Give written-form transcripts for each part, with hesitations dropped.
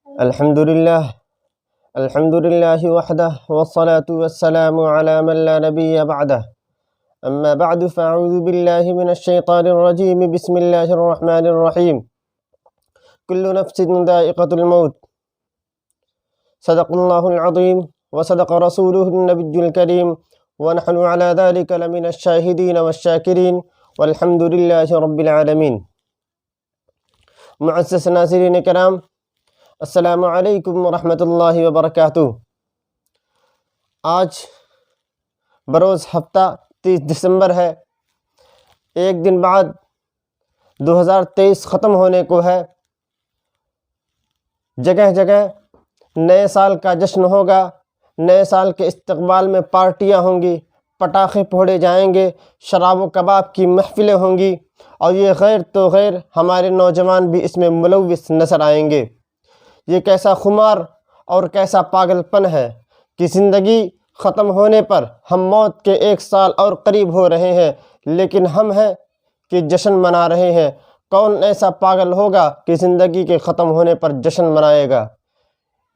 الحمد لله وحده والصلاة والسلام على من لا نبي بعده أما بعد فأعوذ بالله من الشيطان الرجيم بسم الله الرحمن الرحيم كل نفس ذائقة الموت صدق الله العظيم وصدق رسوله النبي الكريم ونحن على ذلك لمن الشاهدين والشاكرين والحمد لله رب العالمين. معزز ناظرین کرام، السلام علیکم ورحمۃ اللہ وبرکاتہ۔ آج بروز ہفتہ 30 دسمبر ہے، ایک دن بعد 2023 ختم ہونے کو ہے۔ جگہ جگہ نئے سال کا جشن ہوگا، نئے سال کے استقبال میں پارٹیاں ہوں گی، پٹاخے پھوڑے جائیں گے، شراب و کباب کی محفلیں ہوں گی، اور یہ غیر تو غیر ہمارے نوجوان بھی اس میں ملوث نظر آئیں گے۔ یہ کیسا خمار اور کیسا پاگل پن ہے کہ زندگی ختم ہونے پر ہم موت کے 1 سال اور قریب ہو رہے ہیں، لیکن ہم ہیں کہ جشن منا رہے ہیں۔ کون ایسا پاگل ہوگا کہ زندگی کے ختم ہونے پر جشن منائے گا؟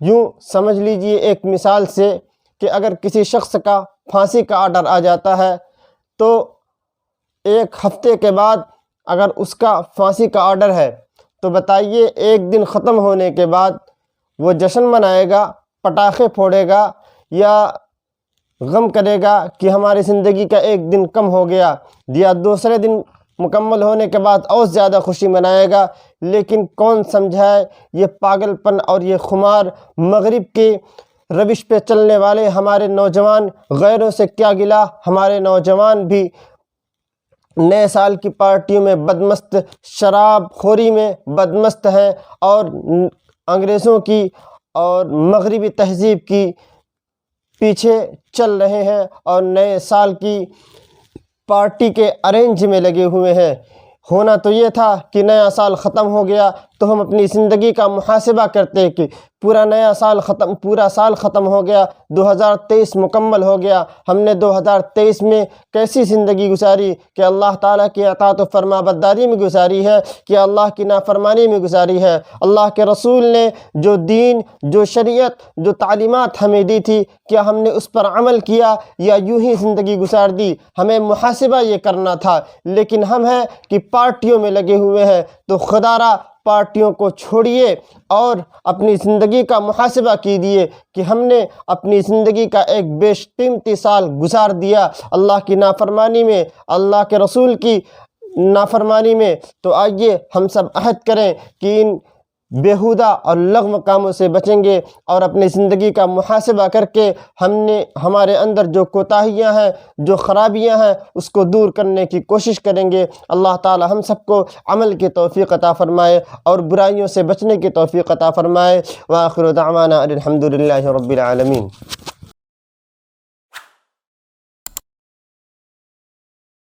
یوں سمجھ لیجئے ایک مثال سے کہ اگر کسی شخص کا پھانسی کا آرڈر آ جاتا ہے تو 1 ہفتے کے بعد اگر اس کا پھانسی کا آرڈر ہے تو بتائیے 1 دن ختم ہونے کے بعد وہ جشن منائے گا، پٹاخے پھوڑے گا، یا غم کرے گا کہ ہماری زندگی کا 1 دن کم ہو گیا، یا دوسرے دن مکمل ہونے کے بعد اور زیادہ خوشی منائے گا؟ لیکن کون سمجھائے یہ پاگل پن اور یہ خمار؟ مغرب کی روش پہ چلنے والے ہمارے نوجوان غیروں سے کیا گلا، ہمارے نوجوان بھی نئے سال کی پارٹیوں میں بدمست، شراب خوری میں بدمست ہیں، اور انگریزوں کی اور مغربی تہذیب کی پیچھے چل رہے ہیں اور نئے سال کی پارٹی کے ارینج میں لگے ہوئے ہیں۔ ہونا تو یہ تھا کہ نیا سال ختم ہو گیا تو ہم اپنی زندگی کا محاسبہ کرتے کہ پورا سال ختم ہو گیا، 2023 مکمل ہو گیا، ہم نے 2023 میں کیسی زندگی گزاری کہ اللہ تعالیٰ کی اطاعت و فرما برداری میں گزاری ہے کہ اللہ کی نافرمانی میں گزاری ہے؟ اللہ کے رسول نے جو دین، جو شریعت، جو تعلیمات ہمیں دی تھی، کیا ہم نے اس پر عمل کیا یا یوں ہی زندگی گزار دی؟ ہمیں محاسبہ یہ کرنا تھا، لیکن ہم ہیں کہ پارٹیوں میں لگے ہوئے ہیں۔ تو خدا را پارٹیوں کو چھوڑیے اور اپنی زندگی کا محاسبہ کیجیے کہ ہم نے اپنی زندگی کا ایک بیش قیمتی سال گزار دیا اللہ کی نافرمانی میں، اللہ کے رسول کی نافرمانی میں۔ تو آئیے ہم سب عہد کریں کہ ان بیہودہ اور لغو کاموں سے بچیں گے اور اپنی زندگی کا محاسبہ کر کے ہمارے اندر جو کوتاہیاں ہیں، جو خرابیاں ہیں، اس کو دور کرنے کی کوشش کریں گے۔ اللہ تعالی ہم سب کو عمل کی توفیق عطا فرمائے اور برائیوں سے بچنے کی توفیق عطا فرمائے۔ وآخر دعوانا الحمد للہ رب العالمین۔